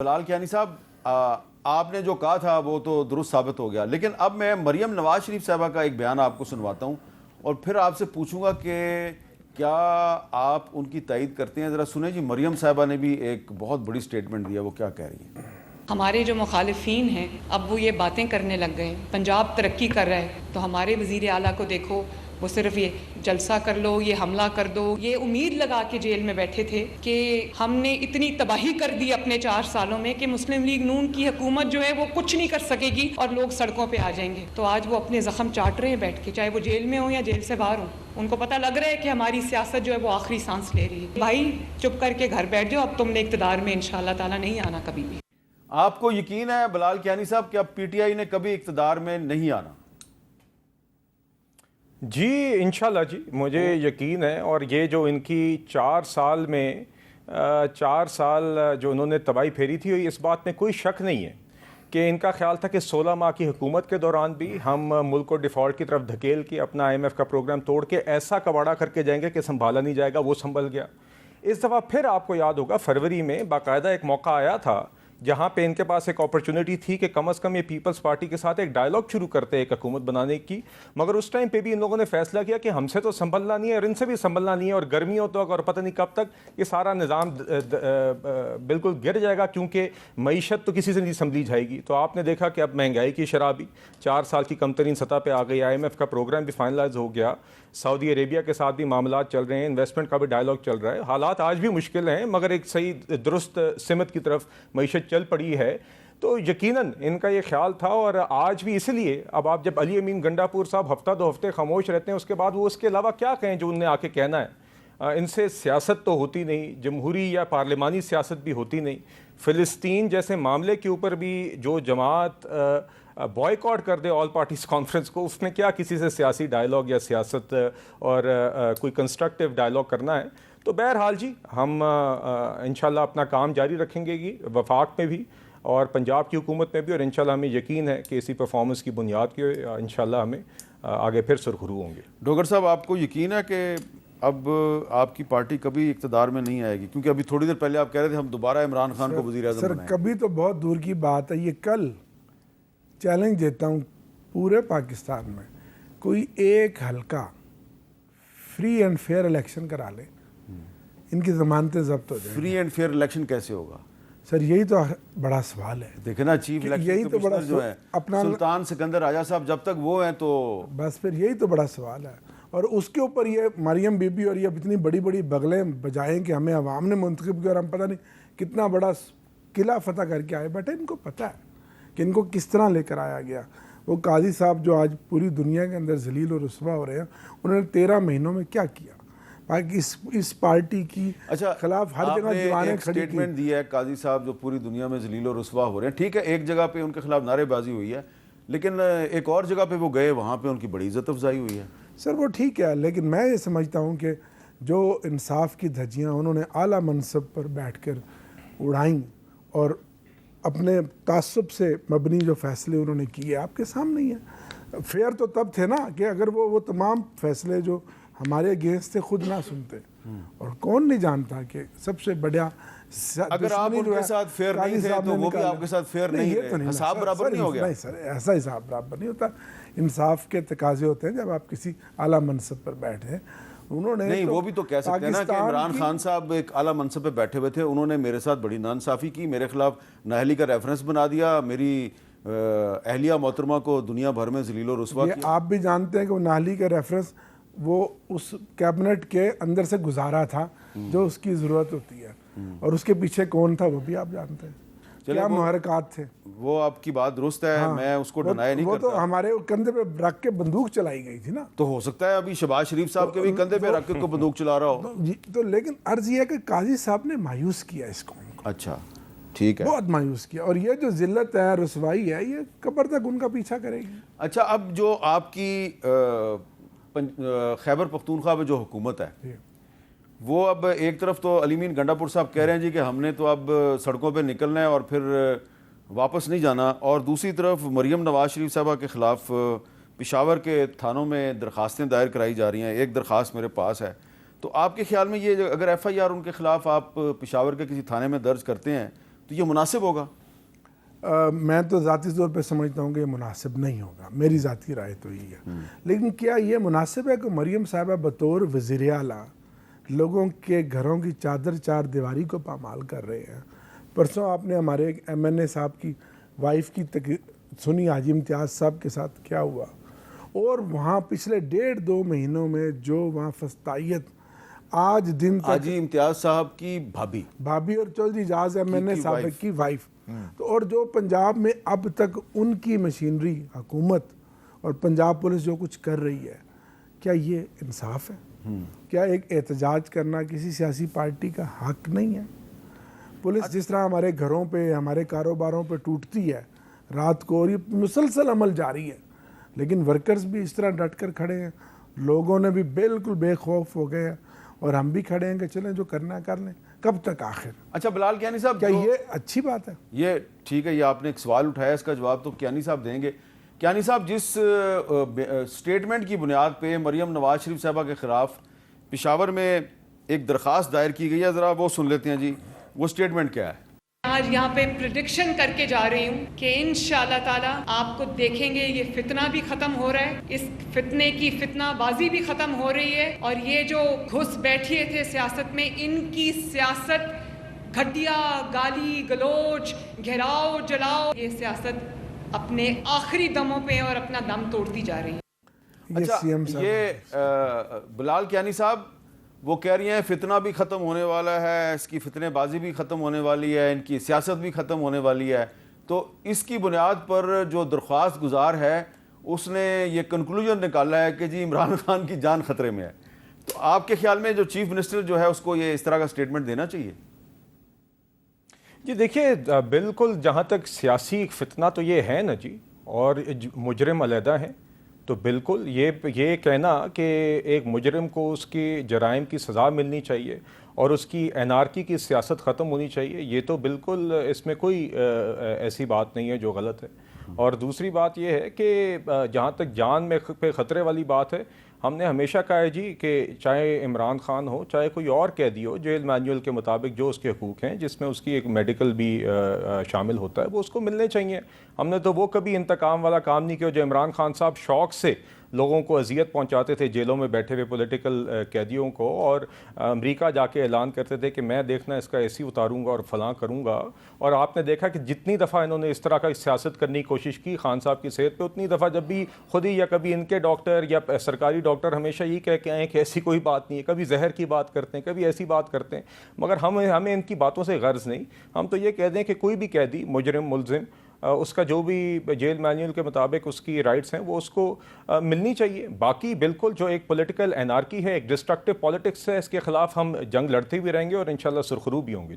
बिलाल कियानी साहब, आपने जो कहा था वो तो दुरुस्त साबित हो गया, लेकिन अब मैं मरियम नवाज शरीफ साहबा का एक बयान आपको सुनवाता हूँ और फिर आपसे पूछूंगा कि क्या आप उनकी तायद करते हैं। ज़रा सुने जी, मरियम साहबा ने भी एक बहुत बड़ी स्टेटमेंट दिया, वो क्या कह रही हैं। हमारे जो मुखालिफिन हैं अब वो ये बातें करने लग गए हैं, पंजाब तरक्की कर रहा है तो हमारे वज़ीर आला को देखो, वो सिर्फ ये जलसा कर लो, ये हमला कर दो, ये उम्मीद लगा के जेल में बैठे थे कि हमने इतनी तबाही कर दी अपने 4 सालों में कि मुस्लिम लीग नून की हुकूमत जो है वो कुछ नहीं कर सकेगी और लोग सड़कों पे आ जाएंगे। तो आज वो अपने ज़ख्म चाट रहे हैं बैठ के, चाहे वो जेल में हो या जेल से बाहर हो। उनको पता लग रहा है कि हमारी सियासत जो है वो आखिरी सांस ले रही है। भाई चुप करके घर बैठ जाओ, अब तुमने इक़्तिदार में इंशाअल्लाह ताला नहीं आना कभी भी। आपको यकीन है बिलाल कियानी साहब कि अब पीटीआई ने कभी इक़्तिदार में नहीं आना? जी इंशाल्लाह जी, मुझे यकीन है। और ये जो इनकी 4 साल में 4 साल जो उन्होंने तबाही फेरी थी, इस बात में कोई शक नहीं है कि इनका ख्याल था कि 16 माह की हुकूमत के दौरान भी हम मुल्क को डिफ़ॉल्ट की तरफ धकेल के अपना IMF का प्रोग्राम तोड़ के ऐसा कबाड़ा करके जाएंगे कि संभाला नहीं जाएगा। वो संभल गया। इस दफ़ा फिर आपको याद होगा फरवरी में बाकायदा एक मौका आया था जहाँ पे इनके पास एक अपॉर्चुनिटी थी कि कम से कम ये पीपल्स पार्टी के साथ एक डायलॉग शुरू करते एक हुकूमत बनाने की। मगर उस टाइम पे भी इन लोगों ने फैसला किया कि हमसे तो संभलना नहीं है और इनसे भी संभलना नहीं है, और गर्मियों तक और पता नहीं कब तक ये सारा निज़ाम बिल्कुल गिर जाएगा, क्योंकि मईशत तो किसी से नहीं संभली जाएगी। तो आपने देखा कि अब महंगाई की शरह भी 4 साल की कम तरीन सतह पर आ गई। IMF का प्रोग्राम भी फाइनलाइज हो गया। सऊदी अरेबिया के साथ भी मामला चल रहे हैं, इन्वेस्टमेंट का भी डायलॉग चल रहा है। हालात आज भी मुश्किल हैं, मगर एक सही दुरुस्त सिमत की तरफ मईशत चल पड़ी है। तो यकीनन इनका ये ख्याल था, और आज भी इसलिए अब आप जब अली अमीन गंडापुर साहब हफ्ता 2 हफ्ते खामोश रहते हैं, उसके बाद वो उसके अलावा क्या कहें जो उनने आके कहना है। इनसे सियासत तो होती नहीं, जमहूरी या पार्लिमानी सियासत भी होती नहीं। फ़िलिस्तीन जैसे मामले के ऊपर भी जो जमात बॉयकॉट कर दे ऑल पार्टीज कॉन्फ्रेंस को, उसने क्या किसी से सियासी डायलॉग या सियासत और कोई कंस्ट्रक्टिव डायलॉग करना है। तो बहरहाल जी, हम इंशाल्लाह अपना काम जारी रखेंगे कि वफाक में भी और पंजाब की हुकूमत में भी, और इंशाल्लाह हमें यकीन है कि इसी परफॉर्मेंस की बुनियाद के इंशाल्लाह हमें आगे फिर सुरखरू होंगे। डोगर साहब, आपको यकीन है कि अब आपकी पार्टी कभी इक़्तिदार में नहीं आएगी? क्योंकि अभी थोड़ी देर पहले आप कह रहे थे हम दोबारा इमरान खान को वज़ीर आज़म बनाएंगे। कभी तो बहुत दूर की बात है। ये कल चैलेंज देता हूँ पूरे पाकिस्तान में कोई एक हल्का फ्री एंड फेयर इलेक्शन करा ले, इनकी ज़मानतें जब्त हो जाए। फ्री एंड फेयर इलेक्शन कैसे होगा सर? यही तो बड़ा सवाल है। देखे ना, चीफ इलेक्शन यही तो बड़ा जो है अपना सुल्तान सिकंदर राजा साहब, जब तक वो हैं तो बस फिर यही तो बड़ा सवाल है। और उसके ऊपर ये मरियम बीबी और ये इतनी बड़ी बड़ी बगलें बजाएं कि हमें अवाम ने मुंतखब किया और हम पता नहीं कितना बड़ा किला फतह करके आए। बट इनको पता है कि इनको किस तरह लेकर आया गया। वो काजी साहब जो आज पूरी दुनिया के अंदर जलील और रुस्वा हो रहे हैं, उन्होंने 13 महीनों में क्या किया बाकी इस पार्टी की खिलाफ हर जगह दीवारें खड़ी स्टेटमेंट दिया है काजी साहब जो पूरी दुनिया में जलील और रुस्वा हो रहे हैं। ठीक है, एक जगह पे उनके खिलाफ नारेबाजी हुई है, लेकिन एक और जगह पे वो गए, वहाँ पे उनकी बड़ी इज्जत अफजाई हुई है। सर वो ठीक है, लेकिन मैं ये समझता हूँ कि जो इंसाफ की धज्जियाँ उन्होंने आला मनसब पर बैठ कर उड़ाई और अपने तासुब से मबनी जो फैसले उन्होंने किए आपके सामने ही है। फेयर तो तब थे ना कि अगर वो तमाम फैसले जो हमारे अगेंस्ट थे खुद ना सुनते। और कौन नहीं जानता कि सबसे बड़ा अगर आप उनके साथ फेयर नहीं थे तो वो भी आपके साथ फेयर नहीं है। हिसाब बराबर नहीं हो गया। नहीं सर, ऐसा हिसाब बराबर नहीं होता। इंसाफ के तकाजे होते हैं जब आप किसी आला मनसब पर बैठे। उन्होंने नहीं वो भी तो कह सकते हैं ना कि इमरान खान साहब एक आला मनसब पे बैठे हुए थे, उन्होंने मेरे साथ बड़ी नाइंसाफ़ी की, मेरे खिलाफ नाअहली का रेफरेंस बना दिया, मेरी अहलिया मोहतरमा को दुनिया भर में जलील और रुस्वा किया। आप भी जानते हैं कि वो नाअहली का रेफरेंस वो उस कैबिनेट के अंदर से गुजारा था जो उसकी ज़रूरत होती है, और उसके पीछे कौन था वो भी आप जानते हैं। क्या मुहरकात थे। वो आपकी बात दुरुस्त है। हाँ, मैं उसको डिनाई नहीं करता। वो तो हमारे कंधे पे रख के बंदूक चलाई गई थी ना। तो हो सकता है अभी शहबाज शरीफ साहब के भी कंधे पे रख के को बंदूक चला रहा हो। तो लेकिन अर्ज ये है कि काजी साहब ने मायूस किया इस कौम को। अच्छा ठीक है, बहुत मायूस किया, और ये जो जिल्लत है, रुसवाई है, ये कब्र तक उनका पीछा करेगी। अच्छा, अब जो आपकी खैबर पख्तूनख्वा में जो हुकूमत है, वो अब एक तरफ तो अली अमीन गंडापुर साहब कह रहे हैं जी कि हमने तो अब सड़कों पे निकलना है और फिर वापस नहीं जाना, और दूसरी तरफ मरियम नवाज शरीफ साहबा के ख़िलाफ़ पेशावर के थानों में दरख्वास्तें दायर कराई जा रही हैं। एक दरख्वास्त मेरे पास है, तो आपके ख्याल में ये अगर FIR उनके ख़िलाफ़ आप पेशावर के किसी थाने में दर्ज करते हैं तो ये मुनासिब होगा? मैं तो ज़ाती तौर पे समझता हूँ कि ये मुनासिब नहीं होगा, मेरी ज़ाती राय तो यही है। लेकिन क्या ये मुनासिब है कि मरियम साहिबा बतौर वज़ीर आला लोगों के घरों की चार दीवारी को पामाल कर रहे हैं? परसों आपने हमारे एक MNA साहब की वाइफ की सुनी हाजी इम्तियाज़ साहब के साथ क्या हुआ, और वहाँ पिछले 1.5-2 महीनों में जो वहाँ फस्तायत आज दिन तक, हाजी इम्तियाज़ साहब की भाभी और चौधरी एजाज MNA साहब की वाइफ, तो और जो पंजाब में अब तक उनकी मशीनरी हुकूमत और पंजाब पुलिस जो कुछ कर रही है, क्या ये इंसाफ है? क्या एक एहतजाज करना किसी सियासी पार्टी का हक नहीं है? पुलिस जिस तरह हमारे घरों पे, हमारे कारोबारों पे टूटती है रात को, और ये मुसलसल अमल जारी है, लेकिन वर्कर्स भी इस तरह डट कर खड़े हैं, लोगों ने भी बिल्कुल बेखौफ हो गए हैं, और हम भी खड़े हैं कि चलें जो करना है कर लें। कब तक आखिर? अच्छा बिलाल कियानी साहब, क्या ये अच्छी बात है? ये ठीक है, ये आपने एक सवाल उठाया, इसका जवाब तो कियानी साहब देंगे। कियानी साहब, जिस स्टेटमेंट की बुनियाद पे मरियम नवाज शरीफ साहबा के ख़िलाफ़ पेशावर में एक दरख्वास्त दायर की गई है, ज़रा वो सुन लेते हैं जी। वो स्टेटमेंट क्या है? आज यहाँ पे प्रेडिक्शन करके जा रही हूँ कि इंशाल्लाह ताला आपको देखेंगे ये फितना भी खत्म हो रहा है, इस फितने की फितनाबाजी भी खत्म हो रही है, और ये जो घुस बैठे थे सियासत में, इनकी सियासत घटिया गाली गलोच घेराव जलाओ, ये सियासत अपने आखिरी दमों पे और अपना दम तोड़ती जा रही है। अच्छा, ये बिलाल कियानी साहब वो कह रही हैं फितना भी ख़त्म होने वाला है, इसकी फितनेबाजी भी ख़त्म होने वाली है, इनकी सियासत भी ख़त्म होने वाली है, तो इसकी बुनियाद पर जो दरख्वास्त गुजार है उसने ये कंक्लूजन निकाला है कि जी इमरान खान की जान ख़तरे में है। तो आपके ख्याल में जो चीफ मिनिस्टर जो है उसको ये इस तरह का स्टेटमेंट देना चाहिए? जी देखिए, बिल्कुल जहाँ तक सियासी फितना तो ये है ना जी, और मुजरिम अलहदा हैं, तो बिल्कुल ये कहना कि एक मुजरिम को उसकी जराइम की सज़ा मिलनी चाहिए और उसकी एनार्की की सियासत ख़त्म होनी चाहिए, ये तो बिल्कुल इसमें कोई ऐसी बात नहीं है जो गलत है। और दूसरी बात ये है कि जहाँ तक जान में पे ख़तरे वाली बात है, हमने हमेशा कहा है जी कि चाहे इमरान खान हो, चाहे कोई और कैदी हो, जेल मैनुअल के मुताबिक जो उसके हकूक़ हैं, जिसमें उसकी एक मेडिकल भी शामिल होता है, वो उसको मिलने चाहिए। हमने तो वो कभी इंतकाम वाला काम नहीं किया जो इमरान खान साहब शौक़ से लोगों को अजियत पहुंचाते थे, जेलों में बैठे हुए पॉलिटिकल कैदियों को, और अमेरिका जाके ऐलान करते थे कि मैं देखना इसका एसी उतारूंगा और फलां करूंगा। और आपने देखा कि जितनी दफ़ा इन्होंने इस तरह का सियासत करने की कोशिश की खान साहब की सेहत पे, उतनी दफ़ा जब भी खुद ही या कभी इनके डॉक्टर या सरकारी डॉक्टर हमेशा ये कह के आए कि ऐसी कोई बात नहीं है, कभी जहर की बात करते हैं, कभी ऐसी बात करते हैं, मगर हमें इनकी बातों से गर्ज नहीं। हम तो ये कह दें कि कोई भी कैदी, मुजरिम, मुलजिम, उसका जो भी जेल मैनुअल के मुताबिक उसकी राइट्स हैं वो उसको मिलनी चाहिए। बाकी बिल्कुल जो एक पॉलिटिकल एनार्की है, एक डिस्ट्रक्टिव पॉलिटिक्स है, इसके ख़िलाफ़ हम जंग लड़ते भी रहेंगे और इंशाल्लाह सुरखरू भी होंगे।